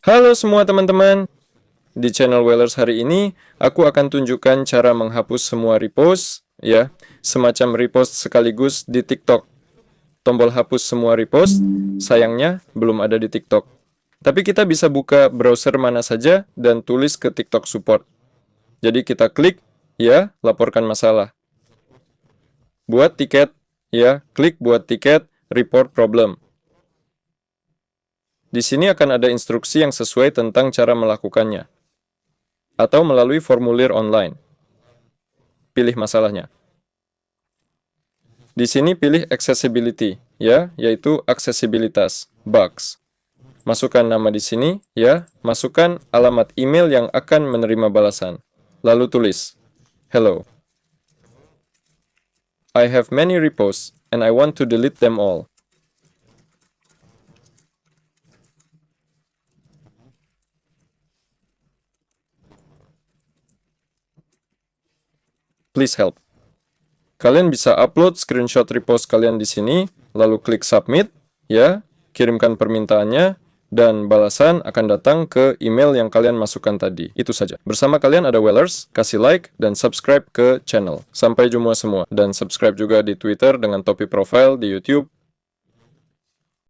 Halo semua teman-teman. Di channel Wellers hari ini, aku akan tunjukkan cara menghapus semua repost, ya, semacam repost sekaligus di TikTok. Tombol hapus semua repost, sayangnya belum ada di TikTok. Tapi kita bisa buka browser mana saja dan tulis ke TikTok support. Jadi kita klik, ya, laporkan masalah. Buat tiket, ya, klik buat tiket, report problem. Di sini akan ada instruksi yang sesuai tentang cara melakukannya, atau melalui formulir online. Pilih masalahnya. Di sini pilih accessibility, ya, yaitu aksesibilitas, bugs. Masukkan nama di sini, ya, masukkan alamat email yang akan menerima balasan. Lalu tulis, hello. I have many reposts, and I want to delete them all. Please help. Kalian bisa upload screenshot repost kalian di sini, lalu klik submit, ya, kirimkan permintaannya, dan balasan akan datang ke email yang kalian masukkan tadi. Itu saja. Bersama kalian ada Wellers, kasih like dan subscribe ke channel. Sampai jumpa semua. Dan subscribe juga di Twitter dengan topi profile, di YouTube,